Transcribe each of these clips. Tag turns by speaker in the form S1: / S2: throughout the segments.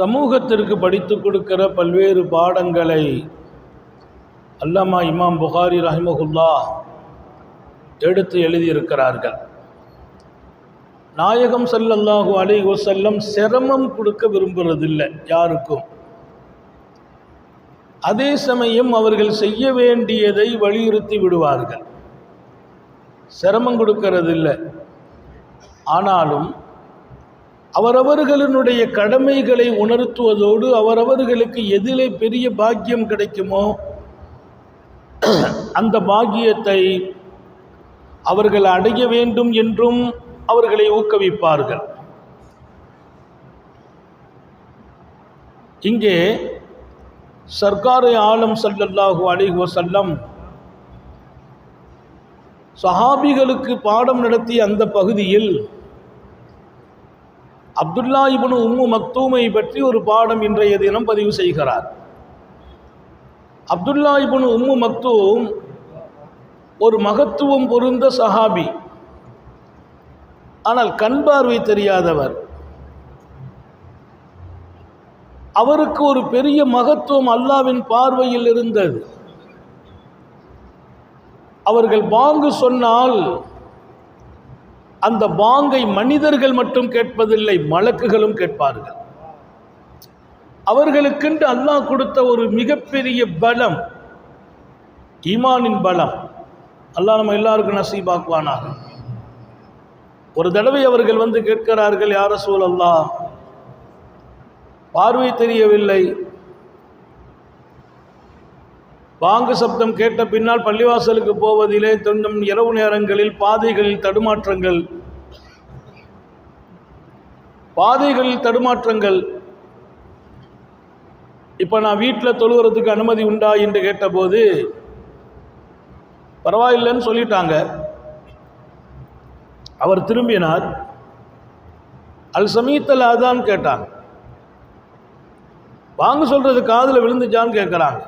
S1: சமூகத்திற்கு படித்து கொடுக்கிற பல்வேறு பாடங்களை அல்லாமா இமாம் புகாரி ரஹிமஹுல்லாஹ் எடுத்து எழுதியிருக்கிறார்கள். நாயகம் ஸல்லல்லாஹு அலைஹி வஸல்லம் சிரமம் கொடுக்க விரும்புறதில்லை யாருக்கும். அதே சமயம் அவர்கள் செய்ய வேண்டியதை வலியுறுத்தி விடுவார்கள். சிரமம் கொடுக்கறதில்லை. ஆனாலும் அவரவர்களுடைய கடமைகளை உணர்த்துவதோடு அவரவர்களுக்கு எதிலே பெரிய பாக்கியம் கிடைக்குமோ அந்த பாக்கியத்தை அவர்கள் அடைய வேண்டும் என்றும் அவர்களை ஊக்குவிப்பார்கள். இங்கே சர்க்காரே ஆலம் ஸல்லல்லாஹு அலைஹி வஸல்லம் சஹாபிகளுக்கு பாடம் நடத்திய அந்த பகுதியில் அப்துல்லா இப்னு உம்மு மக்தூமை பற்றி ஒரு பாடம் இன்றைய தினம் பதிவு செய்கிறார். அப்துல்லா இப்னு உம்மு மக்தூம் ஒரு மகத்துவம் பொருந்த சஹாபி. ஆனால் கண் பார்வை தெரியாதவர். அவருக்கு ஒரு பெரிய மகத்துவம் அல்லாஹ்வின் பார்வையில் இருந்தது. அவர்கள் பாங்கு சொன்னால் அந்த பாங்கை மனிதர்கள் மட்டும் கேட்பதில்லை, மலக்குகளும் கேட்பார்கள். அவர்களுக்கென்று அல்லாஹ் கொடுத்த ஒரு மிகப்பெரிய பலம், ஈமானின் பலம். அல்லாஹ் நம்ம எல்லாருக்கும் நசீபாக்குவானாக. ஒரு தடவை அவர்கள் வந்து கேட்கிறார்கள், யா ரசூலல்லாஹ், பார்வை தெரியவில்லை, பாங்கு சப்தம் கேட்ட பின்னால் பள்ளிவாசலுக்கு போவதிலே தொண்டம் இரவு நேரங்களில் பாதைகளில் தடுமாற்றங்கள். இப்போ நான் வீட்டில் தொழுகிறதுக்கு அனுமதி உண்டா என்று கேட்டபோது பரவாயில்லைன்னு சொல்லிட்டாங்க. அவர் திரும்பினார். அல் சமீத்தல் அதான் கேட்டாங்க. வாங்க சொல்றது காதில் விழுந்துச்சான்னு கேட்குறாங்க.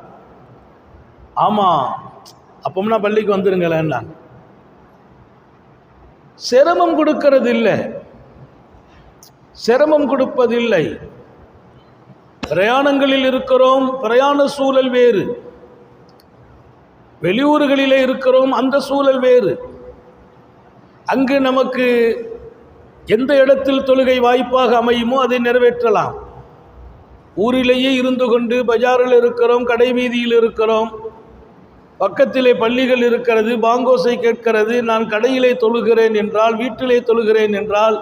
S1: ஆமாம், அப்போம்னா பள்ளிக்கு வந்துருங்களேன்னா. சிரமம் கொடுக்கிறது இல்லை, சிரமம் கொடுப்பதில்லை. பிரயாணங்களில் இருக்கிறோம், பிரயாண சூழல் வேறு. வெளியூர்களிலே இருக்கிறோம், அந்த சூழல் வேறு. அங்கு நமக்கு எந்த இடத்தில் தொழுகை வாய்ப்பாக அமையுமோ அதை நிறைவேற்றலாம். ஊரிலேயே இருந்து கொண்டு பஜாரில் இருக்கிறோம், கடை வீதியில் இருக்கிறோம், பக்கத்திலே பள்ளிகள் இருக்கிறது, பாங்கோசை கேட்கிறது, நான் கடையிலே தொழுகிறேன் என்றால், வீட்டிலே தொழுகிறேன் என்றால்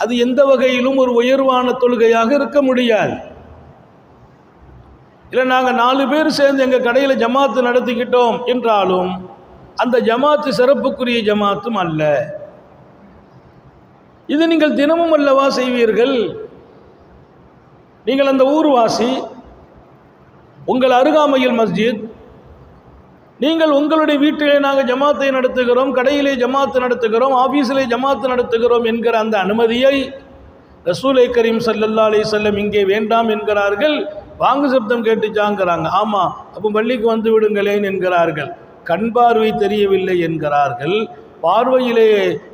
S1: அது எந்த வகையிலும் ஒரு உயர்வான தொழுகையாக இருக்க முடியாது. இல்லை நாங்கள் 4 பேர் சேர்ந்து எங்கள் கடையில் ஜமாத்து நடத்திக்கிட்டோம் என்றாலும் அந்த ஜமாத்து சிறப்புக்குரிய ஜமாத்தும் அல்ல. இது நீங்கள் தினமும் அல்லவா செய்வீர்கள். நீங்கள் அந்த ஊர்வாசி, உங்கள் அருகாமையில் மஸ்ஜித், நீங்கள் உங்களுடைய வீட்டிலே நாங்கள் ஜமாத்தை நடத்துகிறோம், கடையிலே ஜமாத்து நடத்துகிறோம், ஆஃபீஸிலே ஜமாத்து நடத்துகிறோம் என்கிற அந்த அனுமதியை ரசூலை கரீம் ஸல்லல்லாஹு அலைஹி வஸல்லம் இங்கே வேண்டாம் என்கிறார்கள். வாங்கு சப்தம் கேட்டுச்சாங்கிறாங்க. ஆமாம், அப்போ பள்ளிக்கு வந்து விடுங்களேன் என்கிறார்கள். கண் பார்வை தெரியவில்லை என்கிறார்கள், பார்வையிலே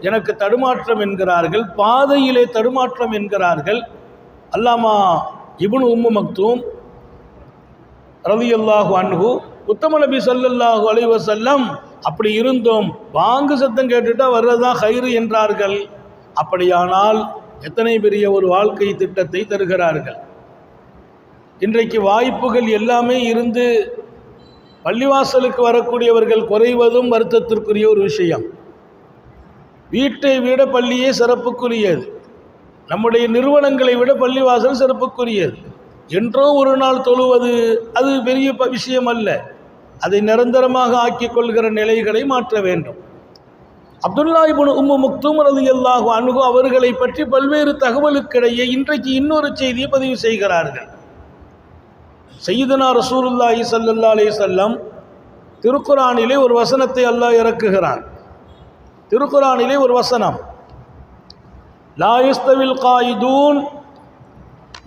S1: எனக்கு தடுமாற்றம் என்கிறார்கள், பாதையிலே தடுமாற்றம் என்கிறார்கள். அல்லாமா இப்னு உம்மு மக்தூம் ரலியல்லாஹு அன்ஹு உத்தம நபி ஸல்லல்லாஹு அலைஹி வஸல்லம் அப்படி இருந்தோம், வாங்கு சத்தம் கேட்டுட்டா வர்றதுதான் ஹைரு என்றார்கள். அப்படியானால் எத்தனை பெரிய ஒரு வாழ்க்கை திட்டத்தை தருகிறார்கள். இன்றைக்கு வாய்ப்புகள் எல்லாமே இருந்து பள்ளிவாசலுக்கு வரக்கூடியவர்கள் குறைவதும் வருத்தத்திற்குரிய ஒரு விஷயம். வீட்டை விட பள்ளியே சிறப்புக்குரியது, நம்முடைய நிறுவனங்களை விட பள்ளிவாசல் சிறப்புக்குரியது. என்றோ ஒரு நாள் தொழுவது அது பெரிய விஷயம் அல்ல. அதை நிரந்தரமாக ஆக்கிக் கொள்கிற நிலைகளை மாற்ற வேண்டும். அப்துல்லா இப்னு உம்மு மக்தூம் ரலியல்லாஹு அன்ஹு அவர்களை பற்றி பல்வேறு தகவலுக்கிடையே இன்றைக்கு இன்னொரு செய்தியை பதிவு செய்கிறார்கள். சய்யிதுனா ரசூலுல்லாஹி ஸல்லல்லாஹு அலைஹி வஸல்லம் திருக்குர்ஆனிலே ஒரு வசனத்தை அல்லாஹ் இறக்குகிறான். திருக்குர்ஆனிலே ஒரு வசனம், லா யஸ்தவில் காயிதூன்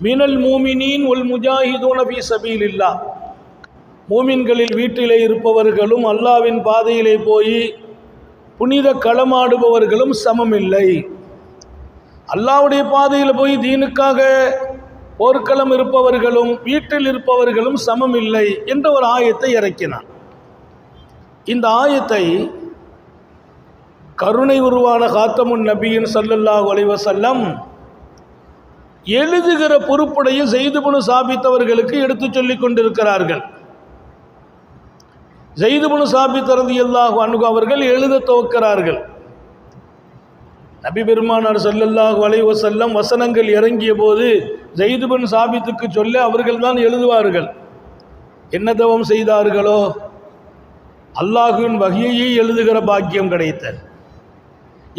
S1: மினல் மூமினீன் வல் முஜாஹிதூன ஃபீ சபீலில்லாஹ். மூமின்களில் வீட்டிலே இருப்பவர்களும் அல்லாஹ்வின் பாதையிலே போய் புனித களமாடுபவர்களும் சமமில்லை. அல்லாஹ்வுடைய பாதையில் போய் தீனுக்காக போர்க்களம் இருப்பவர்களும் வீட்டில் இருப்பவர்களும் சமம் இல்லை என்ற ஒரு ஆயத்தை இறக்கினான். இந்த ஆயத்தை கருணை உருவான காத்தமுன் நபியின் ஸல்லல்லாஹு அலைஹி வஸல்லம் எழுதுகிற பொறுப்புடைய ஸைத் இப்னு சாபித் அவர்களுக்கு எடுத்து சொல்லிக் கொண்டிருக்கிறார்கள். ஸைத் இப்னு சாபித் ரலியல்லாஹு அன்ஹு அவர்கள் எழுத துவக்கிறார்கள். நபி பெருமானார் ஸல்லல்லாஹு அலைஹி வஸல்லம் வசனங்கள் இறங்கிய போது ஸைத் இப்னு சாபித்துக்கு சொல்ல அவர்கள் தான் எழுதுவார்கள். என்ன தவம் செய்தார்களோ அல்லாஹ்வின் வஹீயை எழுதுகிற பாக்கியம் கிடைத்தது.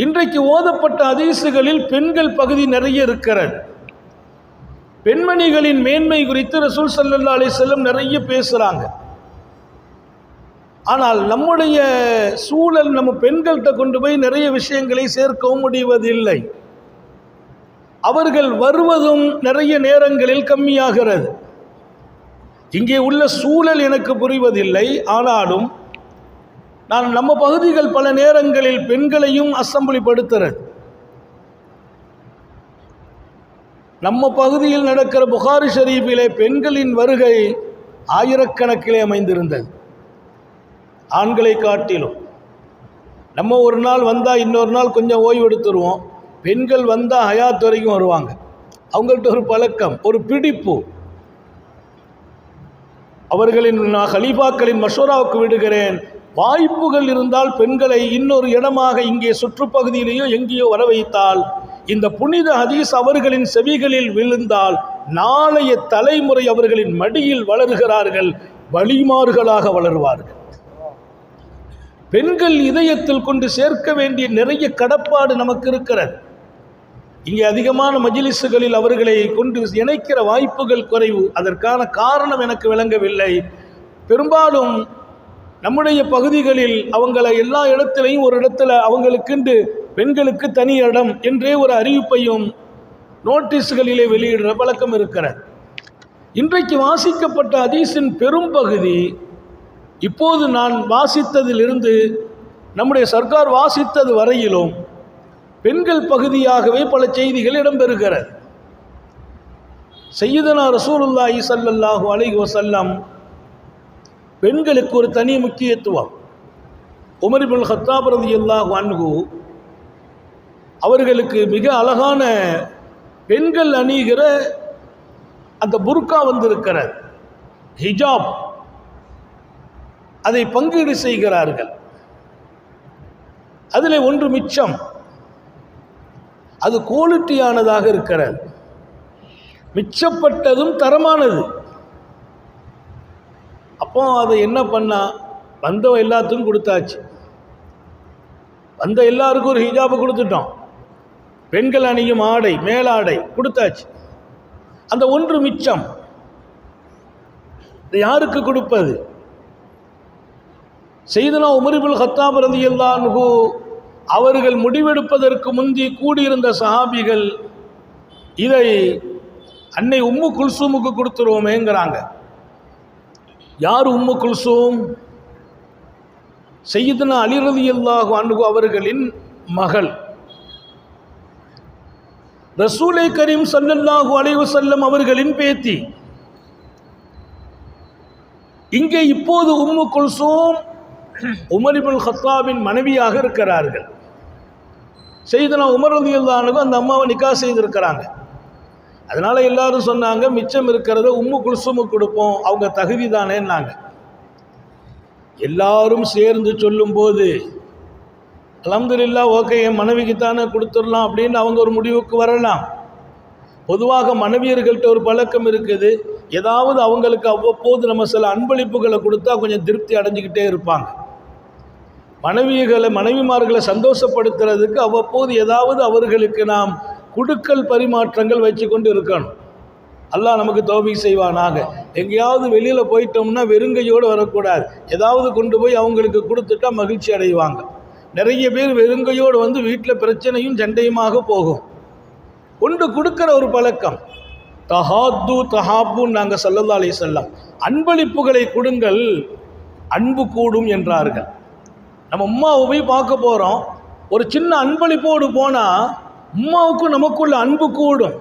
S1: இன்றைக்கு ஓதப்பட்ட ஹதீஸுகளில் பெண்கள் பகுதி நிறைய இருக்கிறது. பெண்மணிகளின் மேன்மை குறித்து ரசூல் ஸல்லல்லாஹு அலைஹி வஸல்லம் நிறைய பேசுகிறாங்க. ஆனால் நம்முடைய சூழல் நம்ம பெண்கள்கிட்ட கொண்டு போய் நிறைய விஷயங்களை சேர்க்கவும் முடிவதில்லை. அவர்கள் வருவதும் நிறைய நேரங்களில் கம்மியாகிறது. இங்கே உள்ள சூழல் எனக்கு புரிவதில்லை. ஆனாலும் நான் நம்ம பகுதிகள் பல நேரங்களில் பெண்களையும் அசம்பிளிப்படுத்துறது. நம்ம பகுதியில் நடக்கிற புகாரி ஷரீஃபிலே பெண்களின் வருகை ஆயிரக்கணக்கிலே அமைந்திருந்தது, ஆண்களை காட்டிலும். நம்ம ஒரு நாள் வந்தால் இன்னொரு நாள் கொஞ்சம் ஓய்வு எடுத்துருவோம். பெண்கள் வந்தால் ஹயாத் வரைக்கும் வருவாங்க. அவங்கள்ட்ட ஒரு பழக்கம், ஒரு பிடிப்பு. அவர்களின் நான் கலீஃபாக்களின் மஷூராவுக்கு விடுகிறேன், வாய்ப்புகள் இருந்தால் பெண்களை இன்னொரு இடமாக இங்கே சுற்றுப்பகுதியிலேயோ எங்கேயோ வர வைத்தால், இந்த புனித ஹதீஸ் அவர்களின் செவிகளில் விழுந்தால் நாளைய தலைமுறை அவர்களின் மடியில் வளர்கிறார்கள், வழிமார்களாக வளருவார்கள். பெண்கள் இதயத்தில் கொண்டு சேர்க்க வேண்டிய நிறைய கடப்பாடு நமக்கு இருக்கிறது. இங்கே அதிகமான மஜ்லிஸுகளில் அவர்களை கொண்டு இணைக்கிற வாய்ப்புகள் குறைவு. அதற்கான காரணம் எனக்கு விளங்கவில்லை. பெரும்பாலும் நம்முடைய பகுதிகளில் அவங்களை எல்லா இடத்திலையும் ஒரு இடத்துல அவங்களுக்குண்டு பெண்களுக்கு தனி இடம் என்றே ஒரு அறிவிப்பையும் நோட்டீஸ்களிலே வெளியிடுற பழக்கம் இருக்கிறது. இன்றைக்கு வாசிக்கப்பட்ட ஹதீஸின் பெரும் பகுதி இப்போது நான் வாசித்ததிலிருந்து நம்முடைய சர்க்கார் வாசித்தது வரையிலும் பெண்கள் பகுதியாகவே பல செய்திகள் இடம்பெறுகிறது. சய்யிதனா ரசூலுல்லாஹி ஸல்லல்லாஹு அலைஹி வஸல்லம் பெண்களுக்கு ஒரு தனி முக்கியத்துவம். உமர் இப்னுல் கத்தாப் ரலியல்லாஹு அன்ஹு அவர்களுக்கு மிக அழகான பெண்கள் அணிகிற அந்த புர்கா வந்திருக்கிறது, ஹிஜாப், அதை பங்கீடு செய்கிறார்கள். அதில் ஒன்று மிச்சம், அது குவாலிட்டியானதாக இருக்கிறது. மிச்சப்பட்டதும் தரமானது. அப்போ அதை என்ன பண்ணா, வந்த எல்லாத்துக்கும் கொடுத்தாச்சு. வந்த எல்லாருக்கும் ஒரு ஹிஜாபை கொடுத்துட்டோம். பெண்கள் அணியும் ஆடை, மேலாடை கொடுத்தாச்சு. அந்த ஒன்று மிச்சம், இது யாருக்கு கொடுப்பது? சய்யிதுனா உமர் இப்னுல் கத்தாப் ரலியல்லாஹு அன்ஹு அவர்கள் முடிவெடுப்பதற்கு முந்தி கூடியிருந்த சஹாபிகள் இதை அன்னை உம்மு குல்சூமுக்கு கொடுத்துருவோமேங்கிறாங்க. யார் உம்மு குல்சூம்? சய்யிதுனா அலி ரலியல்லாஹு அன்ஹு அவர்களின் மகள். ரசூலே கரீம் ஸல்லல்லாஹு அலைஹி வஸல்லம் அவர்களின் பேத்தி. இங்கே இப்போது உம்மு குல்சூம் உமர் இப்னுல் கத்தாபின் மனைவியாக இருக்கிறார்கள். சய்யிதுனா உமர் ரலியல்லாஹு அன்ஹு அந்த அம்மாவை நிக்கா செய்திருக்கிறாங்க. அதனால எல்லாரும் சொன்னாங்க, மிச்சம் இருக்கிறத உம்மு குல்சூமுக்கு கொடுப்போம், அவங்க தகுதி தானேன்னாங்க. எல்லாரும் சேர்ந்து சொல்லும்போது அல்ஹம்துலில்லாஹ், ஓகே, என் மனைவிக்கு தானே கொடுத்துடலாம் அப்படின்னு அவங்க ஒரு முடிவுக்கு வரலாம். பொதுவாக மனைவியர்கள்ட்ட ஒரு பழக்கம் இருக்குது, ஏதாவது அவங்களுக்கு அவ்வப்போது நம்ம சில அன்பளிப்புகளை கொடுத்தா கொஞ்சம் திருப்தி அடைஞ்சிக்கிட்டே இருப்பாங்க. மனைவிமார்களை சந்தோஷப்படுத்துறதுக்கு அவ்வப்போது ஏதாவது அவர்களுக்கு நாம் குடுக்கல் பரிமாற்றங்கள் வச்சு கொண்டு இருக்கணும். அல்லாஹ் நமக்கு தௌஃபீக் செய்வானாக. எங்கேயாவது வெளியில் போயிட்டோம்னா வெறுங்கையோடு வரக்கூடாது. ஏதாவது கொண்டு போய் அவங்களுக்கு கொடுத்துட்டா மகிழ்ச்சி அடைவாங்க. நிறைய பேர் வெறுங்கையோடு வந்து வீட்டில் பிரச்சனையும் சண்டையுமாக போகும். ஒன்று கொடுக்கிற ஒரு பழக்கம். தஹாத்து தஹாப்புன்னு நாங்கள் ஸல்லல்லாஹு அலைஹி வஸல்லம் அன்பளிப்புகளை கொடுங்கள், அன்பு கூடும் என்றார்கள். நம்ம உம்மாவை போய் பார்க்க போகிறோம், ஒரு சின்ன அன்பளிப்போடு போனால் உம்மாவுக்கும் நமக்குள்ள அன்பு கூடும்.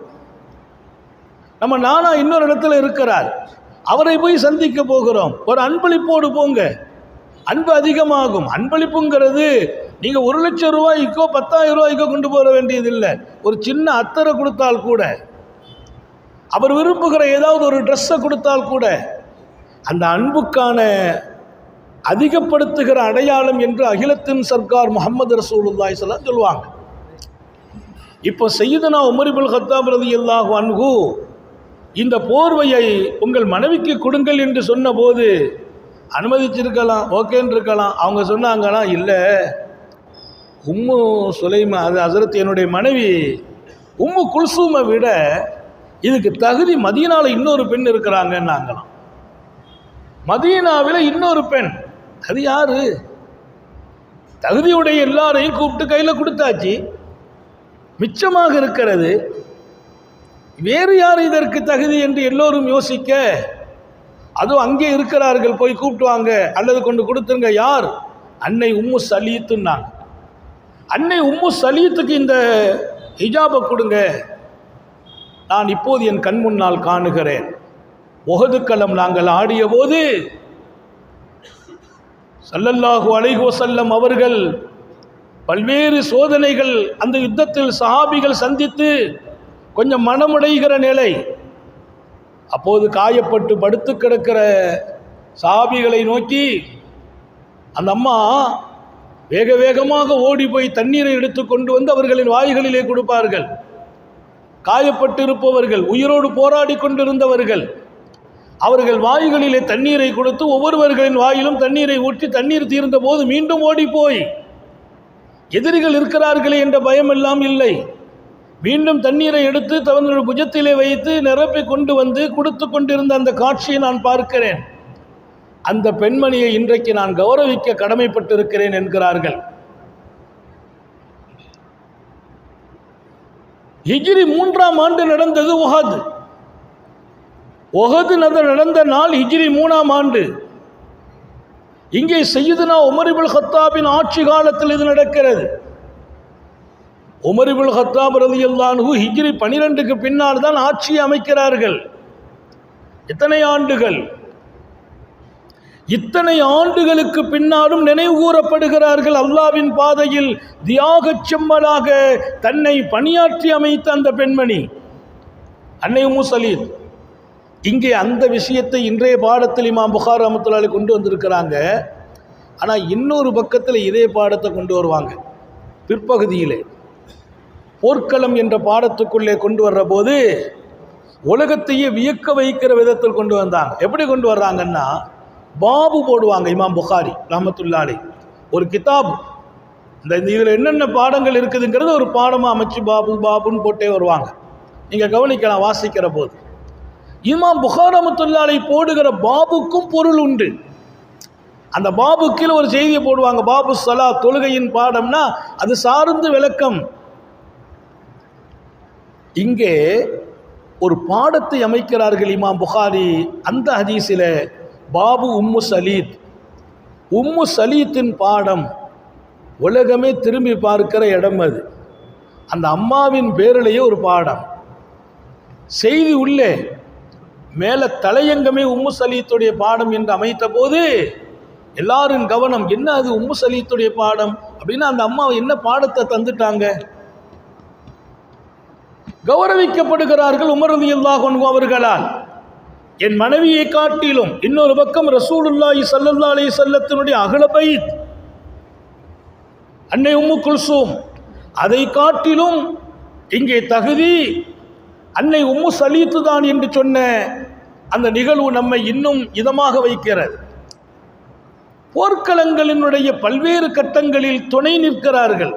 S1: நம்ம நானா இன்னொரு இடத்துல இருக்கிறார், அவரை போய் சந்திக்க போகிறோம். ஒரு அன்பளிப்போடு போங்க, அன்பு அதிகமாகும். அன்பளிப்புங்கிறது நீங்கள் 1,00,000 ரூபாய்க்கோ 10,000 ரூபாய்க்கோ கொண்டு போக வேண்டியதில்லை. ஒரு சின்ன அத்தரை கொடுத்தால் கூட, அவர் விரும்புகிற ஏதாவது ஒரு ட்ரெஸ்ஸை கொடுத்தால் கூட, அந்த அன்புக்கான அதிகப்படுத்துகிற அடையாளம் என்று அகிலத்தின் சர்க்கார் முஹம்மது ரசூலுல்லாஹி ஸல்லல்லாஹு அலைஹி வஸல்லம் சொல்லுவாங்க. இப்போ சையதுனா உமர் இப்னுல் கத்தாப் ரலியல்லாஹு அன்ஹு இந்த போர்வையை உங்கள் மனைவிக்கு கொடுங்கள் என்று சொன்னபோது அனுமதிச்சிருக்கலாம், ஓகேன்னு இருக்கலாம். அவங்க சொன்னாங்கன்னா, இல்லை உம்மு சுலைமா, அது ஹஸரத் என்னுடைய மனைவி உம்மு குல்சூமை விட இதுக்கு தகுதி மதீனாவில் இன்னொரு பெண் இருக்கிறாங்கன்னாங்களாம். மதீனாவில் இன்னொரு பெண், அது யாரு? தகுதியுடைய எல்லாரையும் கூப்பிட்டு கையில் கொடுத்தாச்சு, மிச்சமாக இருக்கிறது வேறு யார் இதற்கு தகுதி என்று எல்லோரும் யோசிக்க, அதுவும் அங்கே இருக்கிறார்கள், போய் கூப்பிட்டு வாங்க அல்லது கொண்டு கொடுத்துருங்க. யார்? அன்னை உம்மு சலீத்துன்னாங்க. அன்னை உம்மு சலீத்துக்கு இந்த ஹிஜாபை கொடுங்க, நான் இப்போது என் கண் முன்னால் காணுகிறேன். உஹது களம் நாங்கள் ஆடிய போது ஸல்லல்லாஹு அலைஹி வஸல்லம் அவர்கள் பல்வேறு சோதனைகள் அந்த யுத்தத்தில் சஹாபிகள் சந்தித்து கொஞ்சம் மனமுடைகிற நிலை. அப்போது காயப்பட்டு படுத்து கிடக்கிற சஹாபிகளை நோக்கி அந்த அம்மா வேக வேகமாக ஓடி போய் தண்ணீரை எடுத்து கொண்டு வந்து அவர்களின் வாய்களிலே கொடுப்பார்கள். காயப்பட்டிருப்பவர்கள், உயிரோடு போராடி கொண்டிருந்தவர்கள், அவர்கள் வாய்களிலே தண்ணீரை கொடுத்து ஒவ்வொருவர்களின் வாயிலும் தண்ணீரை ஊற்றி தண்ணீர் தீர்ந்த போது மீண்டும் ஓடி போய், எதிரிகள் இருக்கிறார்களே என்ற பயம் எல்லாம் இல்லை, மீண்டும் தண்ணீரை எடுத்து தன்னுடைய புஜத்திலே வைத்து நிரப்பி கொண்டு வந்து கொடுத்து கொண்டிருந்த அந்த காட்சியை நான் பார்க்கிறேன். அந்த பெண்மணியை இன்றைக்கு நான் கௌரவிக்க கடமைப்பட்டிருக்கிறேன் என்கிறார்கள். ஹிஜ்ரி 3ஆம் ஆண்டு நடந்தது உஹது. உஹது நடந்த நாள் ஹிஜ்ரி 3ஆம் ஆண்டு. இங்கே சையதுனா உமர் இப்னுல் கத்தாபின் ஆட்சி காலத்தில் இது நடக்கிறது. உமர் இப்னுல் கத்தாப் ரலியல்லாஹு அன்ஹு ஹிஜ்ரி 12க்கு பின்னால் தான் ஆட்சியை அமைக்கிறார்கள். எத்தனை ஆண்டுகள்! இத்தனை ஆண்டுகளுக்கு பின்னாலும் நினைவு கூறப்படுகிறார்கள். அல்லாவின் பாதையில் தியாகச் செம்மலாக தன்னை பணியாற்றி அமைத்த அந்த பெண்மணி அன்னை உம்மு சலீத். இங்கே அந்த விஷயத்தை இன்றைய பாடத்தில் இமாம் புகாரி ரஹ்மத்துல்லாஹி அலைஹி கொண்டு வந்திருக்கிறாங்க. ஆனால் இன்னொரு பக்கத்தில் இதே பாடத்தை கொண்டு வருவாங்க. பிற்பகுதியிலே போர்க்களம் என்ற பாடத்துக்குள்ளே கொண்டு வர்ற போது உலகத்தையே வியக்க வைக்கிற விதத்தில் கொண்டு வந்தாங்க. எப்படி கொண்டு வர்றாங்கன்னா, பாபு போடுவாங்க. இமாம் புகாரி ரஹ்மத்துல்லாஹி அலைஹி ஒரு கிதாப், இந்த இதில் என்னென்ன பாடங்கள் இருக்குதுங்கிறது ஒரு பாடமாக அமைச்சு பாபுன்னு போட்டே வருவாங்க. நீங்கள் கவனிக்கலாம் வாசிக்கிற போது. இமாம் புகாரி ரஹ்மத்துல்லாஹி அலைஹி போடுகிற பாபுக்கும் பொருள் உண்டு. அந்த பாபுக்கில் ஒரு செய்தியை போடுவாங்க. பாபு ஸலா, தொழுகையின் பாடம்னா அது சார்ந்து விளக்கம். இங்கே ஒரு பாடத்தை அமைக்கிறார்கள் இமாம் புகாரி. அந்த ஹதீஸில் பாபு உம்மு சலீத், உம்மு சலீத்தின் பாடம் உலகமே திரும்பி பார்க்கிற இடம் அது. அந்த அம்மாவின் பேரிலேயே ஒரு பாடம் செய்தி உள்ளே மேலே தலையங்கமே உம்மு சலீத்துடைய பாடம் என்று அமைத்த போது எல்லாரும் கவனம், என்ன அது உம்மு சலீத்துடைய பாடம் அப்படின்னா அந்த அம்மா என்ன பாடத்தை தந்துட்டாங்க. கௌரவிக்கப்படுகிறார்கள் உமர் ரலியல்லாஹு அன்ஹு அவர்களால். என் மனைவியை காட்டிலும் இன்னொரு பக்கம் ரசூலுல்லாஹி ஸல்லல்லாஹு அலைஹி வஸல்லத்தினுடைய அஹ்ல பைத் அன்னை உம்மு குல்சூம், அதை காட்டிலும் இங்கே தகுதி அன்னை உம்மு சலீத்து தான் என்று சொன்ன அந்த நிகழ்வு நம்மை இன்னும் இதமாக வைக்கிறது. போர்க்களங்களினுடைய பல்வேறு கட்டங்களில் துணை நிற்கிறார்கள்.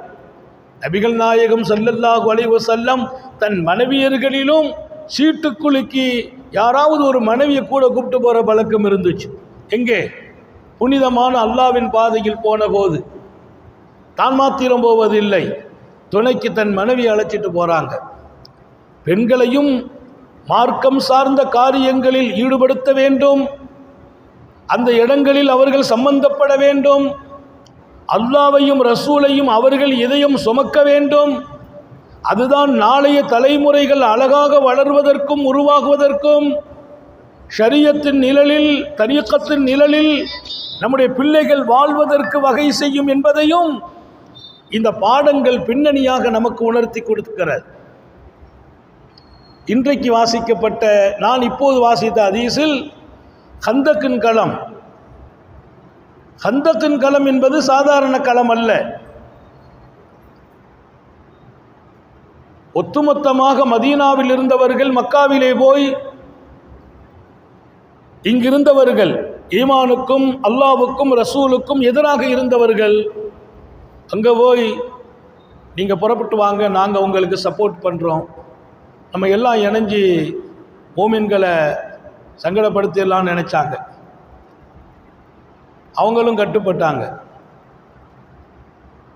S1: நபிகள் நாயகம் ஸல்லல்லாஹு அலைஹி வஸல்லம் தன் மனைவியர்களிலும் சீட்டுக்குலுக்கி யாராவது ஒரு மனைவியை கூட கூப்பிட்டு போகிற பழக்கம் இருந்துச்சு. எங்கே? புனிதமான அல்லாவின் பாதையில் போன போது தான் மாத்திரம் போவதில்லை, துணைக்கு தன் மனைவியை அழைச்சிட்டு போகிறாங்க. பெண்களையும் மார்க்கம் சார்ந்த காரியங்களில் ஈடுபடுத்த வேண்டும், அந்த இடங்களில் அவர்கள் சம்பந்தப்பட வேண்டும், அல்லாவையும் ரசூலையும் அவர்கள் இதயம் சுமக்க வேண்டும், அதுதான் நாளைய தலைமுறைகள் அழகாக வளர்வதற்கும் உருவாகுவதற்கும் ஷரியத்தின் நிழலில், தரீக்கத்தின் நிழலில் நம்முடைய பிள்ளைகள் வாழ்வதற்கு வகை செய்யும் என்பதையும் இந்த பாடங்கள் பின்னணியாக நமக்கு உணர்த்தி கொடுக்கிறது. இன்றைக்கு வாசிக்கப்பட்ட, நான் இப்போது வாசித்த ஹதீஸில் கந்தக்கின் களம், கந்தக்கின் களம் என்பது சாதாரண களம் அல்ல. ஒட்டுமொத்தமாக மதீனாவில் இருந்தவர்கள் மக்காவிலே போய், இங்கிருந்தவர்கள் ஈமானுக்கும் அல்லாவுக்கும் ரசூலுக்கும் எதிராக இருந்தவர்கள் அங்கே போய் நீங்கள் புறப்பட்டு வாங்க, நாங்கள் உங்களுக்கு சப்போர்ட் பண்ணுறோம், நம்ம எல்லாம் இணைஞ்சி மோமின்களை சங்கடப்படுத்திடலான்னு நினச்சாங்க. அவங்களும் கட்டுப்பட்டாங்க.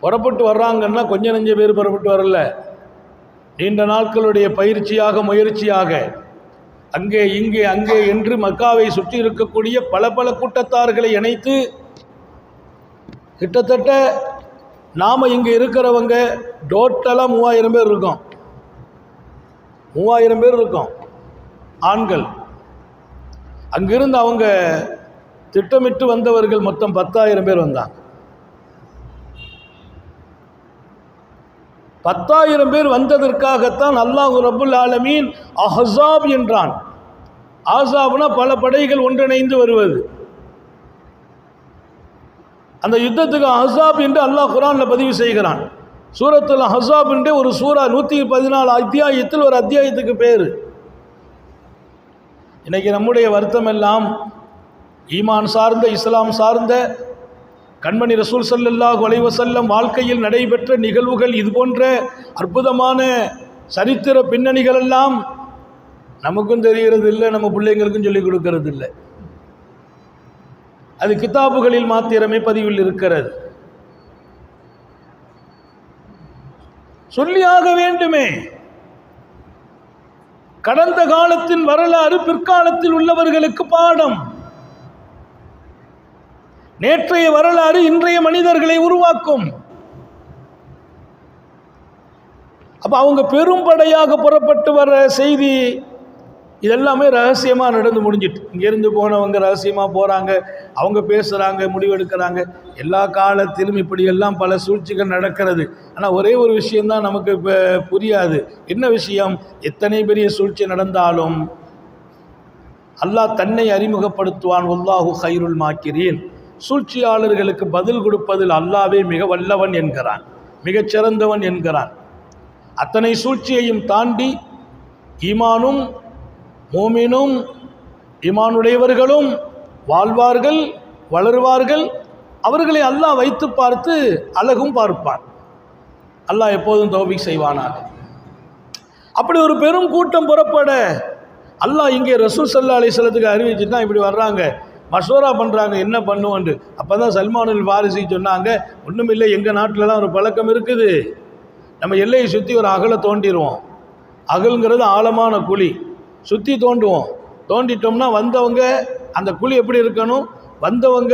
S1: புறப்பட்டு வர்றாங்கன்னா கொஞ்சம் நெஞ்ச பேர் புறப்பட்டு வரல, நீண்ட நாட்களுடைய பயிற்சியாக முயற்சியாக அங்கே இங்கே அங்கே என்று மக்காவை சுற்றி இருக்கக்கூடிய பல பல கூட்டத்தார்களை இணைத்து கிட்டத்தட்ட நாம் இங்கே இருக்கிறவங்க டோட்டலாக 3000 பேர் இருக்கோம். 3000 பேர் இருக்கோம் ஆண்கள். அங்கிருந்து அவங்க திட்டமிட்டு வந்தவர்கள் மொத்தம் 10,000 பேர் வந்தாங்க. 10,000 பேர் வந்ததற்காகத்தான் அல்லாஹ் ரப்புல் ஆலமீன் அஹ்ஸாப் என்றான். ஆஸாப்னா பல படைகள் ஒன்றிணைந்து வருவது. அந்த யுத்தத்துக்கு அஹ்ஸாப் என்று அல்லாஹ் குர்ஆனில் பதிவு செய்கிறான். சூரத்துல் அஹ்ஸாப் என்று ஒரு சூரா 114 அத்தியாயத்தில் ஒரு அத்தியாயத்துக்கு பேர். இன்னைக்கு நம்முடைய வருத்தம் எல்லாம் ஈமான் சார்ந்த, இஸ்லாம் சார்ந்த, கண்மணி ரசூல் ஸல்லல்லாஹு அலைஹி வஸல்லம் வாழ்க்கையில் நடைபெற்ற நிகழ்வுகள், இது போன்ற அற்புதமான சரித்திர பின்னணிகள் எல்லாம் நமக்கும் தெரிகிறது இல்லை, நம்ம பிள்ளைங்களுக்கும் சொல்லிக் கொடுக்கறது இல்லை. அது கிதாபுகளில் மாத்திரமே பதிவில் இருக்கிறது. சொல்லியாக வேண்டுமே. கடந்த காலத்தின் வரலாறு பிற்காலத்தில் உள்ளவர்களுக்கு பாடம். நேற்றைய வரலாறு இன்றைய மனிதர்களை உருவாக்கும். அப்ப அவங்க பெரும்படையாக புறப்பட்டு வர செய்தி இதெல்லாமே ரகசியமாக நடந்து முடிஞ்சிட்டு, இங்கேருந்து போனவங்க ரகசியமாக போகிறாங்க, அவங்க பேசுகிறாங்க, முடிவெடுக்கிறாங்க. எல்லா காலத்திலும் இப்படியெல்லாம் பல சூழ்ச்சிகள் நடக்கிறது. ஆனால் ஒரே ஒரு விஷயந்தான் நமக்கு இப்போ புரியாது. என்ன விஷயம்? எத்தனை பெரிய சூழ்ச்சி நடந்தாலும் அல்லாஹ் தன்னை அறிமுகப்படுத்துவான். வல்லாஹு கைருல் மாக்கிரீன். சூழ்ச்சியாளர்களுக்கு பதில் கொடுப்பதில் அல்லாஹ்வே மிக வல்லவன் என்கிறான், மிகச்சிறந்தவன் என்கிறான். அத்தனை சூழ்ச்சியையும் தாண்டி ஈமானும் மோமினும் ஈமானுடையவர்களும் வாழ்வார்கள், வளருவார்கள். அவர்களை அல்லாஹ் வைத்து பார்த்து அழகும் பார்ப்பார். அல்லாஹ் எப்போதும் தௌஃபீக் செய்வானாக. அப்படி ஒரு பெரும் கூட்டம் புறப்பட அல்லாஹ் இங்கே ரசூல் ஸல்லல்லாஹு அலைஹி வஸல்லத்துக்கு அறிவிச்சுட்டா, இப்படி வர்றாங்க, மஷூரா பண்ணுறாங்க, என்ன பண்ணுவோன்ட்டு. அப்போ தான் சல்மானுல் ஃபாரிசி சொன்னாங்க, ஒன்றும் இல்லை, எங்கள் நாட்டிலலாம் ஒரு பழக்கம் இருக்குது, நம்ம எல்லையை சுற்றி ஒரு அகலை தோண்டிடுவோம். அகல்ங்கிறது ஆழமான குழி, சுற்றி தோண்டுவோம். தோண்டிட்டோம்னா வந்தவங்க, அந்த குழி எப்படி இருக்கணும், வந்தவங்க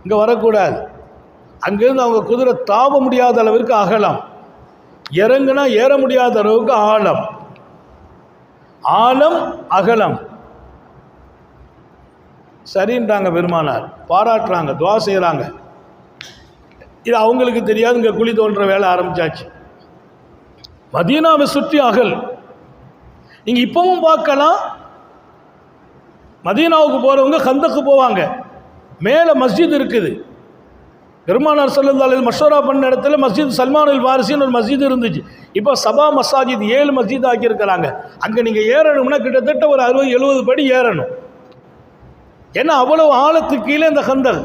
S1: இங்கே வரக்கூடாது, அங்கேருந்து அவங்க குதிரை தாவ முடியாத அளவிற்கு அகலம், இறங்குனா ஏற முடியாத அளவுக்கு ஆழம், ஆழம் அகலம். சரின்றாங்க பெருமானார், பாராட்டுறாங்க, துவா செய்கிறாங்க. இது அவங்களுக்கு தெரியாது, இங்கே குழி தோன்ற வேலை ஆரம்பிச்சாச்சு. மதீனாவை சுற்றி அகல். நீங்கள் இப்பவும் பார்க்கலாம், மதீனாவுக்கு போகிறவங்க கந்தக்கு போவாங்க, மேலே மஸ்ஜித் இருக்குது. பெருமானார் ஸல்லல்லாஹு அலைஹி மஷூரா பண்ண இடத்துல மஸ்ஜித் சல்மானுல் ஃபாரிசின்னு ஒரு மஸ்ஜித் இருந்துச்சு. இப்போ சபா மசாஜித் 7 மஸ்ஜித் ஆக்கியிருக்கிறாங்க. அங்கே நீங்கள் ஏறணும்னா கிட்டத்தட்ட ஒரு 60-70 படி ஏறணும். ஏன்னா அவ்வளவு ஆழத்துக்கு கீழே இந்த கந்தல்.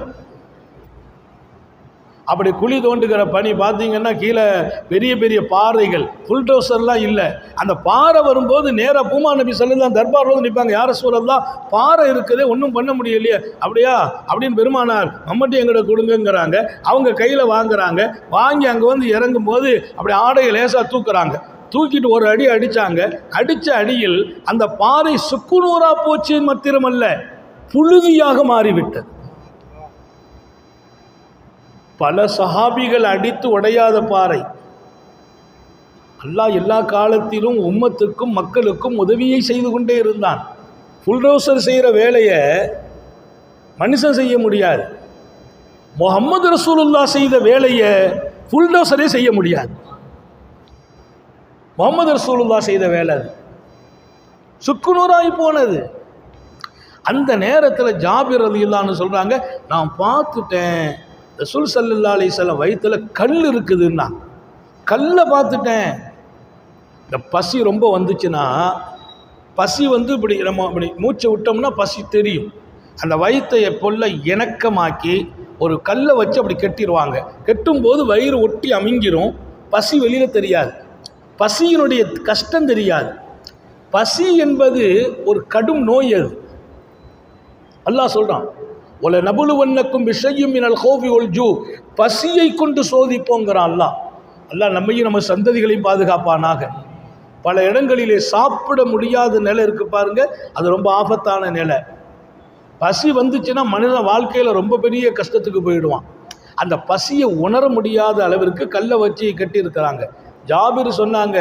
S1: அப்படி குழி தோண்டுகிற பணி பார்த்தீங்கன்னா கீழே பெரிய பெரிய பாறைகள், புல்டோசர்லாம் இல்லை. அந்த பாறை வரும்போது நேராக பூமா நபி ஸல்லல்லாஹு தர்பார் வந்து நிற்பாங்க. யார சூழல்லாம் பாறை இருக்குதே, ஒன்றும் பண்ண முடியலையே, அப்படியா அப்படின்னு பெருமானார் மம்மட்டி எங்கிட்ட கொடுங்கங்கிறாங்க. அவங்க கையில் வாங்குறாங்க, வாங்கி அங்கே வந்து இறங்கும் போது அப்படி ஆடையை லேசாக தூக்குறாங்க. தூக்கிட்டு ஒரு அடி அடித்தாங்க. அடித்த அடியில் அந்த பாறை சுக்குநூறா போச்சு மாத்திரமல்ல, புழுதியாக மாறிவிட்டது. பல சஹாபிகள் அடித்து உடையாத பாறை. அல்லாஹ் எல்லா காலத்திலும் உம்மத்துக்கும் மக்களுக்கும் உதவியை செய்து கொண்டே இருந்தான். புல்டோசர் செய்கிற வேலையை மனுஷன் செய்ய முடியாது. முஹம்மது ரசூலுல்லாஹ் செய்த வேலையை புல்டோசரே செய்ய முடியாது. முஹம்மது ரசூலுல்லாஹ் செய்த வேலை சுக்குநூறாகி போனது. அந்த நேரத்தில் ஜாபிர் ரலியல்லாஹு அன்ஹு சொல்கிறாங்க, நான் பார்த்துட்டேன் ரசூல் ஸல்லல்லாஹு அலைஹி வஸல்லம் வயிற்றில் கல் இருக்குதுன்னா, கல்லை பார்த்துட்டேன். இந்த பசி ரொம்ப வந்துச்சுன்னா, பசி இப்படி நம்ம இப்படி மூச்சை விட்டோம்னா பசி தெரியும். அந்த வயிற்றை பொல்ல இணக்கமாக்கி ஒரு கல்லை வச்சு அப்படி கெட்டிடுவாங்க. கெட்டும்போது வயிறு ஒட்டி அமிங்கிரும், பசி வெளியில் தெரியாது, பசியினுடைய கஷ்டம் தெரியாது. பசி என்பது ஒரு கடும் நோய். அது அல்லாஹ் சொல்கிறான், ஒல நபுலுவன்னக்கும் பிஷையும் மினல் ஹௌஃபி வல் ஜூ, பசியை கொண்டு சோதிப்போங்கிறான் அல்லாஹ். அல்லாஹ் நம்மையும் நம்ம சந்ததிகளையும் பாதுகாப்பானாக. பல இடங்களிலே சாப்பிட முடியாத நிலை இருக்குது பாருங்க, அது ரொம்ப ஆபத்தான நிலை. பசி வந்துச்சுன்னா மனிதன் வாழ்க்கையில் ரொம்ப பெரிய கஷ்டத்துக்கு போயிடுவான். அந்த பசியை உணர முடியாத அளவிற்கு கல்லை வச்சு கட்டியிருக்கிறாங்க. ஜாபிர் சொன்னாங்க,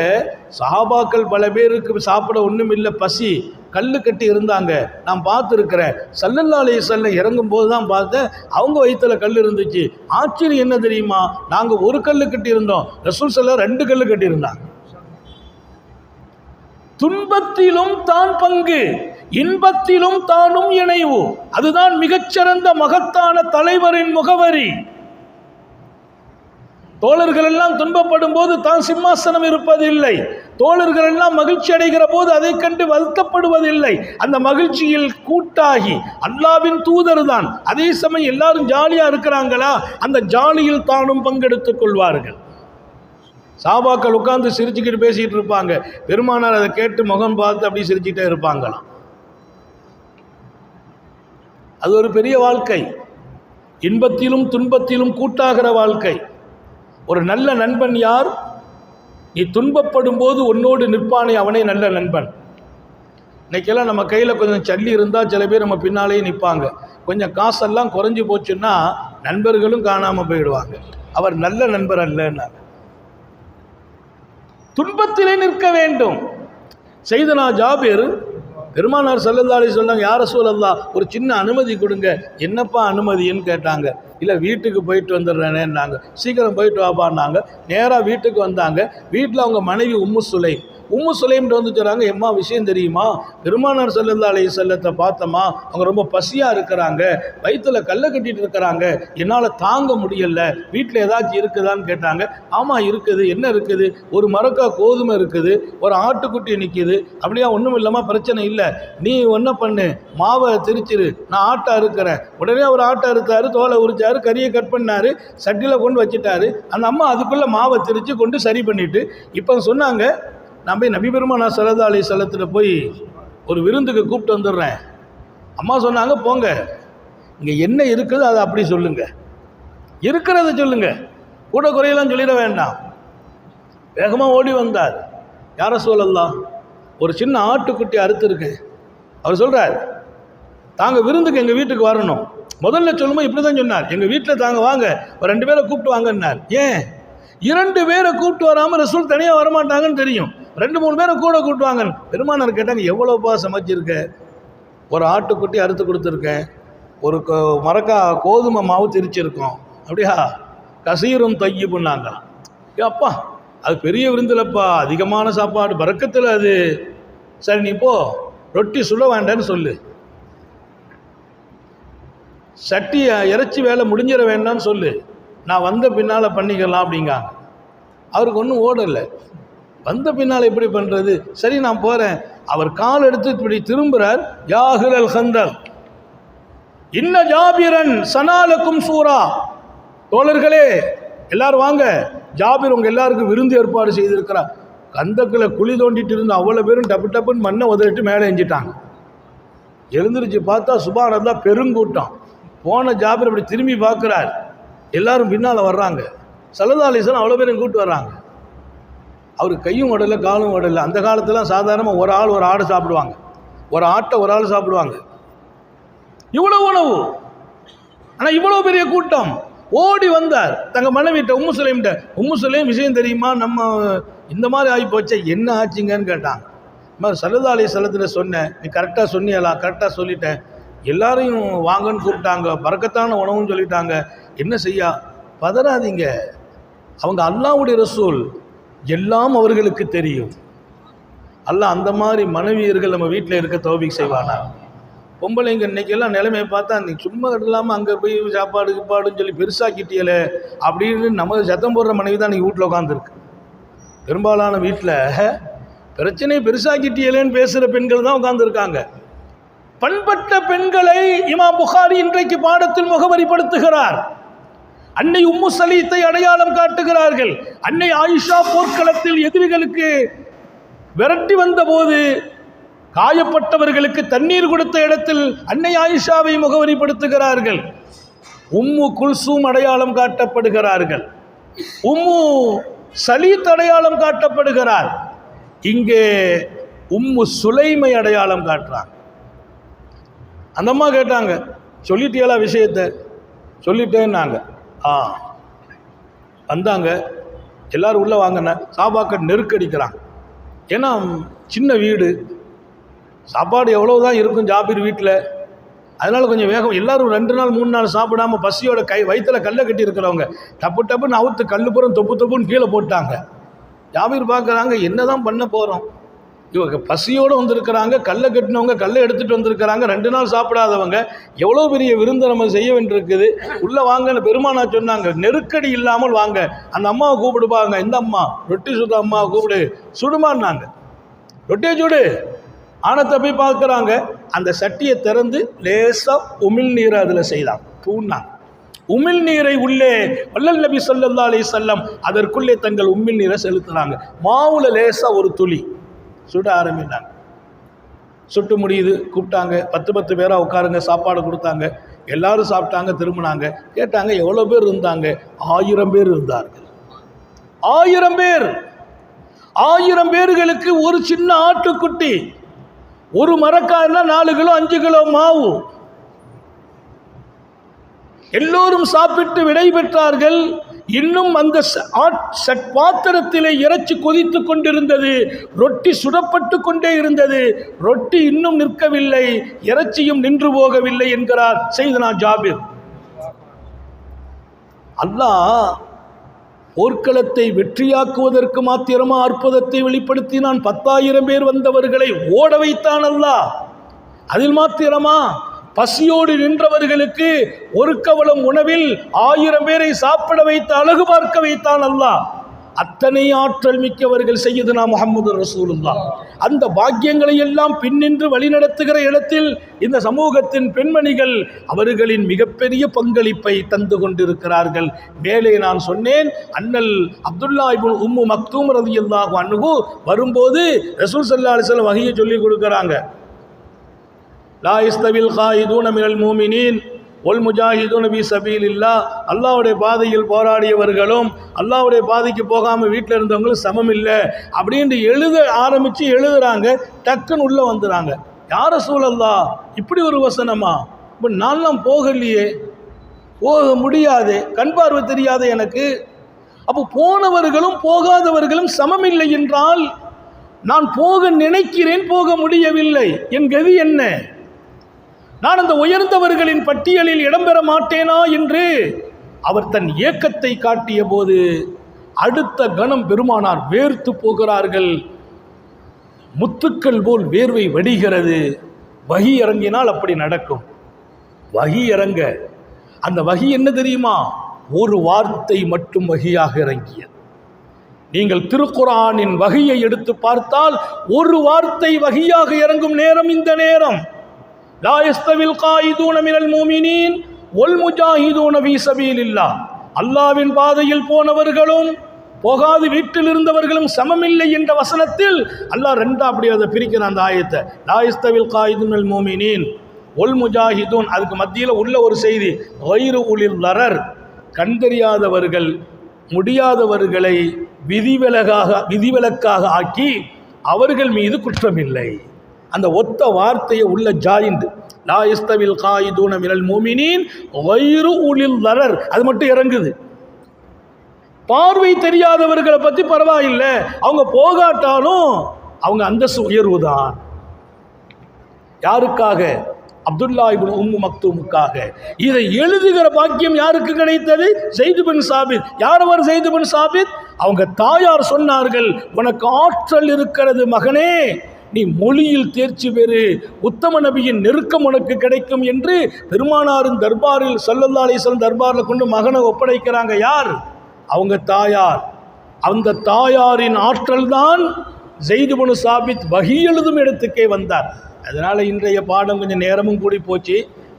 S1: சஹாபாக்கள் பல பேருக்கு சாப்பிட ஒன்றும் இல்லை, பசி, கல் கட்டி இருந்தாங்க, நான் பார்த்துருக்கிறேன். ஸல்லல்லாஹு அலைஹி வஸல்லம் இறங்கும் போது தான் பார்த்தேன், அவங்க வயிற்றில் கல் இருந்துச்சு. ஆச்சரியம் என்ன தெரியுமா, நாங்கள் ஒரு கல் கட்டி இருந்தோம், ரசூல் ஸல்லல்லாஹு 2 கல் கட்டியிருந்தாங்க. துன்பத்திலும் தான் பங்கு, இன்பத்திலும் தானும் இணைவு. அதுதான் மிகச்சிறந்த மகத்தான தலைவரின் முகவரி. தோழர்கள் எல்லாம் துன்பப்படும் போது தான் சிம்மாசனம் இருப்பதில்லை. தோழர்கள் எல்லாம் மகிழ்ச்சி அடைகிற போது அதை கண்டு வருத்தப்படுவதில்லை. அந்த மகிழ்ச்சியில் கூட்டாகி அல்லாஹ்வின் தூதர் தான். அதே சமயம் எல்லாரும் ஜாலியா இருக்கிறாங்களா, அந்த ஜாலியில் தானும் பங்கெடுத்துக் கொள்வார்கள். சாபாக்கள் உட்கார்ந்து சிரிச்சுக்கிட்டு பேசிக்கிட்டு இருப்பாங்க, பெருமானார் அதை கேட்டு முகம் பார்த்து அப்படி சிரிச்சுட்டே இருப்பாங்களாம். அது ஒரு பெரிய வாழ்க்கை, இன்பத்திலும் துன்பத்திலும் கூட்டாகிற வாழ்க்கை. ஒரு நல்ல நண்பன் யார்? நீ துன்பப்படும் போது உன்னோடு நிற்பானே, அவனே நல்ல நண்பன். இன்னைக்கெல்லாம் நம்ம கையில் கொஞ்சம் சல்லி இருந்தால் சில பேர் நம்ம பின்னாலேயே நிற்பாங்க. கொஞ்சம் காசெல்லாம் குறைஞ்சி போச்சுன்னா நண்பர்களும் காணாமல் போயிடுவாங்க. அவர் நல்ல நண்பர் அல்ல. துன்பத்திலே நிற்க வேண்டும். செய்தனா ஜாபிர் பெருமானார் ஸல்லல்லாஹு அலைஹி வஸல்லம், யா ரசூலல்லாஹ் ஒரு சின்ன அனுமதி கொடுங்க. என்னப்பா அனுமதின்னு கேட்டாங்க. இல்லை வீட்டுக்கு போயிட்டு வந்துடுறேனேன்னாங்க. சீக்கிரம் போயிட்டு வாப்பான்னாங்க. நேராக வீட்டுக்கு வந்தாங்க. வீட்டில் அவங்க மனைவி உம்மு சுலைம்ட்டு வந்து சொல்கிறாங்க, எம்மா விஷயம் தெரியுமா, பெருமானார் ஸல்லல்லாஹு அலைஹி வஸல்லத்தை பார்த்தம்மா, அவங்க ரொம்ப பசியாக இருக்கிறாங்க, வயிற்றில் கல்லை கட்டிட்டு இருக்கிறாங்க, என்னால் தாங்க முடியல, வீட்டில் ஏதாச்சும் இருக்குதான்னு கேட்டாங்க. ஆமாம் இருக்குது. என்ன இருக்குது? ஒரு மரக்கா கோதுமை இருக்குது, ஒரு ஆட்டுக்குட்டி நிற்கிது. அப்படியா? ஒன்றும் இல்லாமல் பிரச்சனை இல்லை, நீ ஒன்றை பண்ணு, மாவை திரிச்சிரு, நான் ஆட்டை அறுக்கிறேன். உடனே அவர் ஆட்டை அறுத்தாரு, தோலை உரிச்சாரு, கறியை கட் பண்ணாரு, சட்டியில் கொண்டு வச்சுட்டாரு. அந்த அம்மா அதுக்குள்ளே மாவை திரிச்சு கொண்டு சரி பண்ணிட்டு இப்போ சொன்னாங்க, நான் போய் நபி பெருமானார் ஸல்லல்லாஹு அலைஹி வஸல்லத்தில் போய் ஒரு விருந்துக்கு கூப்பிட்டு வந்துடுறேன். அம்மா சொன்னாங்க, போங்க, இங்கே என்ன இருக்குது அதை அப்படி சொல்லுங்க, இருக்கிறத சொல்லுங்க, கூட குறையெல்லாம் சொல்லிட வேண்டாம். வேகமாக ஓடி வந்தார். யா ரசூலல்லாஹ் ஒரு சின்ன ஆட்டுக்குட்டி அறுத்துருக்கு. அவர் சொல்கிறார், தாங்க விருந்துக்கு எங்கள் வீட்டுக்கு வரணும். முதல்ல சொல்லும்போது இப்படி தான் சொன்னார், எங்கள் வீட்டில் தாங்க வாங்க, ஒரு 2 பேரை கூப்பிட்டு வாங்கன்னார். ஏன் 2 பேரை கூப்பிட்டு வராமல் ரசூல் தனியாக வரமாட்டாங்கன்னு தெரியும், 2-3 பேரை கூட கூப்பிட்டு வாங்க. பெருமானார் கேட்டாங்க, எவ்வளோப்பா சமைச்சிருக்க? ஒரு ஆட்டுக்குட்டி அறுத்து கொடுத்துருக்கேன், ஒரு மரக்கா கோதுமை மாவு திரிச்சிருக்கோம். அப்படியா? கசீரும் தையிப்புன்னாங்க. அப்பா அது பெரிய விருந்தில்ப்பா, அதிகமான சாப்பாடு, பறக்கத்தில் அது. சரி நீ போ, ரொட்டி சுட வேண்டான்னு சொல்லு, சட்டி இறைச்சி வேலை முடிஞ்சிட வேண்டான்னு சொல்லு, நான் வந்த பின்னால் பண்ணிக்கலாம் அப்படிங்காங்க. அவருக்கு ஒன்றும் ஓடலை. வந்த பின்னால் எப்படி பண்ணுறது? சரி நான் போகிறேன். அவர் கால் எடுத்து இப்படி திரும்புகிறார். யாஹிலல் ஹந்தர் இன்ன ஜாபிரன் சனாலக்கும் சூரா, தோழர்களே எல்லாரும் வாங்க, ஜாபிர் உங்கள் எல்லாருக்கும் விருந்து ஏற்பாடு செய்திருக்கிறார். கந்தக்கில் குழி தோண்டிட்டு இருந்த அவ்வளோ பேரும் டப்பு டப்புன்னு மண்ணை உதறிட்டு மேலே எஞ்சிட்டாங்க. எழுந்திரிச்சு பார்த்தா சுப்ஹானல்லாஹ் பெருங்கூட்டம். போன ஜாபிர் அப்படி திரும்பி பார்க்குறார், எல்லாரும் பின்னால் வர்றாங்க. ஸல்லல்லாஹு அலைஹி வஸல்லம் அவ்வளோ பேரும் கூப்பிட்டு வர்றாங்க. அவர் கையும் உடலை காலும் உடலை. அந்த காலத்துலாம் சாதாரணமாக ஒரு ஆள் ஒரு ஆடு சாப்பிடுவாங்க, ஒரு ஆட்டை ஒரு ஆள் சாப்பிடுவாங்க. இவ்வளோ உணவு, ஆனால் இவ்வளோ பெரிய கூட்டம். ஓடி வந்தார் தங்க மனைவிட்ட உம்மு சுலைம்கிட்ட. உம்மு சுலைம் விஷயம் தெரியுமா, நம்ம இந்த மாதிரி ஆகி போச்சே, என்ன ஆச்சுங்கன்னு கேட்டாங்க. மாதிரி சல்லல்லாஹு அலைஹி வஸல்லத்துல சொன்னேன், நீ கரெக்டாக சொன்னியலா? கரெக்டாக சொல்லிட்டேன். எல்லாரையும் வாங்கன்னு கூப்பிட்டாங்க, பரக்கத்தான உணவுன்னு சொல்லிட்டாங்க. என்ன செய்யா? பதறாதீங்க, அவங்க அல்லாஹ்வுடைய ரசூல், எல்லாம் அவர்களுக்கு தெரியும். அல்லாஹ் அந்த மாதிரி மனைவியர்கள் நம்ம வீட்டில் இருக்க தௌஃபீக் செய்வானா? பொம்பளைங்க இன்னைக்கெல்லாம் நிலைமையை பார்த்தா நீ சும்மா இல்லாமல் அங்கே போய் சாப்பாடு கிப்பாடுன்னு சொல்லி பெருசாக்கிட்டியலே அப்படின்னு நம்ம சத்தம் போடுற மனைவி தான் நீங்கள் வீட்டில் உட்காந்துருக்கு. பெரும்பாலான வீட்டில் பிரச்சனையை பெருசாக்கிட்டியலேன்னு பேசுகிற பெண்கள் தான் உட்காந்துருக்காங்க. பண்பட்ட பெண்களை இமாம் புகாரி இன்றைக்கு பாடத்தில் முகவரிப்படுத்துகிறார். அன்னை உம்மு சலீத்தை அடையாளம் காட்டுகிறார்கள். அன்னை ஆயிஷா போர்க்களத்தில் எதிரிகளுக்கு விரட்டி வந்த போது காயப்பட்டவர்களுக்கு தண்ணீர் கொடுத்த இடத்தில் அன்னை ஆயிஷாவை முகவரிப்படுத்துகிறார்கள். உம்மு குல்சூம் அடையாளம் காட்டப்படுகிறார்கள். உம்மு சலீத் அடையாளம் காட்டப்படுகிறார். இங்கே உம்மு சுலைமை அடையாளம் காட்டுறாங்க. அந்த அம்மா கேட்டாங்க, சொல்லிட்டியலா விஷயத்தை? சொல்லிட்டேன்னாங்க. வந்தாங்க, எல்லாரும் உள்ளே வாங்கின சாபாக்கள் நெருக்கடிக்கிறாங்க. ஏன்னா சின்ன வீடு, சாப்பாடு எவ்வளோ தான் இருக்கும் ஜாபீர் வீட்டில், அதனால் கொஞ்சம் வேகம். எல்லோரும் 2 நாள் 3 நாள் சாப்பிடாமல் பசியோட வயிற்றில் கல்லை கட்டி இருக்கிறவங்க டப்பு டப்புன்னு அவுத்து கல்லுப்புறம் தொப்பு தொப்புன்னு கீழே போட்டாங்க. ஜாபீர் பார்க்குறாங்க, என்ன தான் பண்ண போகிறோம், இவங்க பசியோடு வந்திருக்கிறாங்க, கல்லை கட்டினவங்க கல்லை எடுத்துகிட்டு வந்திருக்கிறாங்க, 2 நாள் சாப்பிடாதவங்க, எவ்வளோ பெரிய விருந்து நம்ம செய்ய வேண்டியிருக்குது, உள்ளே வாங்கன்னு பெருமானா சொன்னாங்க. நெருக்கடி இல்லாமல் வாங்க, அந்த அம்மாவை கூப்பிடுப்பாங்க. இந்த அம்மா ரொட்டி சுட அம்மாவை கூப்பிடு, சுடுமான்னாங்க. ரொட்டியை சுடு. ஆனத்தை போய் பார்க்குறாங்க, அந்த சட்டியை திறந்து லேசாக உமிழ் நீரை அதில் செய்தாங்க, தூண்டாங்க. உமிழ் நீரை உள்ளே வல்லல் நபி ஸல்லல்லாஹு அலைஹி வஸல்லம் அதற்குள்ளே தங்கள் உமிழ் நீரை செலுத்துகிறாங்க. மாவுல லேசாக ஒரு துளி சுட ஆரம்பித்தாங்க. சுட்டு முடியுது, கூப்பிட்டாங்க. 10 பேராக உட்காருங்க, சாப்பாடு கொடுத்தாங்க. எல்லாரும் சாப்பிட்டாங்க, திரும்பினாங்க. கேட்டாங்க எவ்வளோ பேர் இருந்தாங்க? 1000 பேர் இருந்தார்கள். 1000 பேர். 1000 பேர்களுக்கு ஒரு சின்ன ஆட்டுக்குட்டி, ஒரு மரக்காய்னா 4 கிலோ 5 கிலோ மாவு. எல்லோரும் சாப்பிட்டு விடை பெற்றார்கள். இன்னும் அந்த பாத்திரத்திலே இறைச்சி கொதித்து கொண்டிருந்தது, ரொட்டி சுடப்பட்டு கொண்டே இருந்தது. ரொட்டி இன்னும் நிற்கவில்லை, இறைச்சியும் நின்று போகவில்லை என்கிறார் செய்தனா ஜாபீர். அல்லாஹ் போர்க்களத்தை வெற்றியாக்குவதற்கு மாத்திரமா அற்புதத்தை வெளிப்படுத்தினான். 10,000 பேர் வந்தவர்களை ஓட வைத்தான் அல்லாஹ். அதில் மாத்திரமா பசியோடு நின்றவர்களுக்கு ஒரு கவளம் உணவில் 1000 பேரை சாப்பிட வைத்து அழகு பார்க்க வைத்தான் அல்லாஹ். அத்தனை ஆற்றல் மிக்கவர்கள் சையதுனா முஹம்மது ரசூலுல்லாஹ். அந்த பாக்கியங்களை எல்லாம் பின்னின்று வழிநடத்துகிற இடத்தில் இந்த சமூகத்தின் பெண்மணிகள் அவர்களின் மிகப்பெரிய பங்களிப்பை தந்து கொண்டிருக்கிறார்கள். மேலே நான் சொன்னேன், அண்ணல் அப்துல்லா இப்னு உம்மு மக்தூம் ரலியல்லாஹு அன்ஹு வரும்போது ரசூல் ஸல்லல்லாஹு அலைஹி வஸல்லம் வஹியை சொல்லி கொடுக்குறாங்க. லா யஸ்தவில் காயிதூன மினல் மூமினீன் ஒல் முஜாஹிதூன ஃபீ சபீலில்லாஹ். அல்லாஹ்வுடைய பாதையில் போராடியவர்களும் அல்லாஹ்வுடைய பாதைக்கு போகாமல் வீட்டில் இருந்தவங்களும் சமம் இல்லை அப்படின்னு எழுதுறாங்க. டக்குன்னு உள்ளே வந்துடுறாங்க. யார் ரசூலல்லாஹ், இப்படி ஒரு வசனமா? இப்போ நான்லாம் போகலையே, போக முடியாது, கண் பார்வை தெரியாத எனக்கு. அப்போ போனவர்களும் போகாதவர்களும் சமம் இல்லை என்றால் நான் போக நினைக்கிறேன், போக முடியவில்லை, என் கதி என்ன? நான் அந்த உயர்ந்தவர்களின் பட்டியலில் இடம்பெற மாட்டேனா என்று அவர் தன் ஏக்கத்தை காட்டிய போது அடுத்த கணம் பெருமானார் வேர்த்து போகிறார்கள். முத்துக்கள் போல் வேர்வை வடிகிறது. வஹி இறங்கினால் அப்படி நடக்கும். வஹி இறங்க, அந்த வஹி என்ன தெரியுமா? ஒரு வார்த்தை மட்டும் வஹியாக இறங்கியது. நீங்கள் திருக்குர்ஆனின் வஹியை எடுத்து பார்த்தால் ஒரு வார்த்தை வஹியாக இறங்கும் நேரம் இந்த நேரம். லா யஸ்தவில் காயிதூன மினல் மூமினீன் ஒல் முஜாஹிதூன ஃபீ சபீலில்லாஹ். அல்லாஹ்வின் பாதையில் போனவர்களும் போகாது வீட்டில் இருந்தவர்களும் சமமில்லை என்ற வசனத்தில் அல்லாஹ் ரெண்டா அப்படி அதை பிரிக்கிறான் அந்த ஆயத்தை. லா யஸ்தவில் காயிதூன மினல் மூமினீன் ஒல் முஜாஹிதூன், அதுக்கு மத்தியில் உள்ள ஒரு செய்தி, கைரு உலில் லரர், கண் தெரியாதவர்கள் முடியாதவர்களை விதிவிலக்காக ஆக்கி அவர்கள் மீது குற்றமில்லை. அந்த ஒத்த வார்த்தையை உள்ள ஜாயிண்ட் லா யஸ்தவில் காயிதூன மினல் முஃமினீன் கைரு உலில் தரர் அது மட்டும் இறங்குது. பார்வை தெரியாதவர்களை பற்றி பரவாயில்லை, அவங்க போகாட்டாலும் அவங்க அந்தஸ்து உயர்வு தான். யாருக்காக? அப்துல்லா இப்னு உம்மு மக்தூமுக்காக. இதை எழுதுகிற பாக்கியம் யாருக்கு கிடைத்தது? ஸைத் பின் சாபித். யார் அவர் ஸைத் பின் சாபித்? அவங்க தாயார் சொன்னார்கள், உனக்கு ஆற்றல் இருக்கிறது மகனே, நீ மொழியில் தேர்ச்சி பெறு, உத்தம நபியின் நெருக்கம் உனக்கு கிடைக்கும் என்று பெருமானாரின் தர்பாரில் ஸல்லல்லாஹு அலைஹி வஸல்லம் தர்பாரில் கொண்டு மகனை ஒப்படைக்கிறாங்க. யார்? அவங்க தாயார். அந்த தாயாரின் ஆற்றல் தான் ஸைத் பின் சாபித் வஹி எழுதும் இடத்துக்கே வந்தார். அதனால் இன்றைய பாடம் கொஞ்சம் நேரமும் கூடி போச்சு.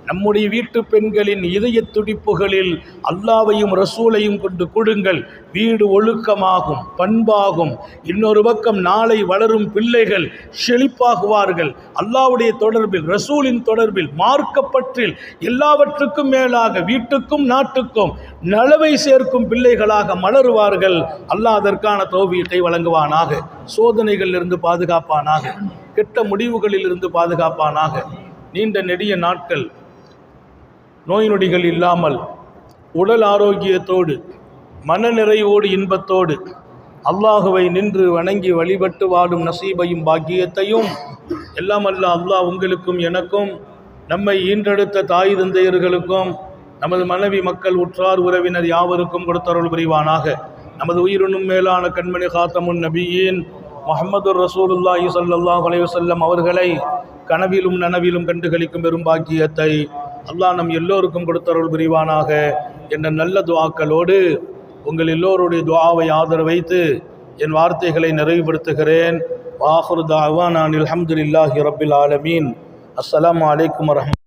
S1: நம்முடைய வீட்டு பெண்களின் இதய துடிப்புகளில் அல்லாவையும் ரசூலையும் கொண்டு கொடுங்கள். வீடு ஒழுக்கமாகும், பண்பாகும். இன்னொரு பக்கம் நாளை வளரும் பிள்ளைகள் செழிப்பாகுவார்கள். அல்லாவுடைய தொடர்பில், ரசூலின் தொடர்பில், மார்க்கப்பற்றில், எல்லாவற்றுக்கும் மேலாக வீட்டுக்கும் நாட்டுக்கும் நலவை சேர்க்கும் பிள்ளைகளாக மலருவார்கள். அல்லாஹ் அதற்கான தௌஃபீகை வழங்குவானாக. சோதனைகளிலிருந்து பாதுகாப்பானாக, கெட்ட முடிவுகளிலிருந்து பாதுகாப்பானாக. நீண்ட நெடிய நாட்கள் நோய் நொடிகள் இல்லாமல் உடல் ஆரோக்கியத்தோடு மனநிறைவோடு இன்பத்தோடு அல்லாஹுவை நின்று வணங்கி வழிபட்டு வாடும் நசீபையும் பாக்கியத்தையும் எல்லாம் அல்லாஹ் உங்களுக்கும் எனக்கும், நம்மை ஈன்றெடுத்த தாய் தந்தையர்களுக்கும், நமது மனைவி மக்கள் உற்றார் உறவினர் யாவருக்கும் கொடுத்தருள் புரிவானாக. நமது உயிரினும் மேலான கண்மணி காத்தமுன் நபியின் முஹம்மது ரசூலுல்லாஹி ஸல்லல்லாஹு அலைஹி வஸல்லம் அவர்களை கனவிலும் நனவிலும் கண்டுகளிக்கும் பெரும் பாக்கியத்தை அல்லாஹ் நம் எல்லோருக்கும் கொடுத்தருள் புரிவானாக என்ற நல்ல துஆக்களோடு உங்கள் எல்லோருடைய துஆவை ஆதரவு வைத்து என் வார்த்தைகளை நிறைவுபடுத்துகிறேன். வாஹிரு தஅவானா அல்ஹம்துலில்லாஹி ரப்பில் ஆலமீன். அஸ்ஸலாமு அலைக்கும் வரஹ்மத்துல்லாஹி.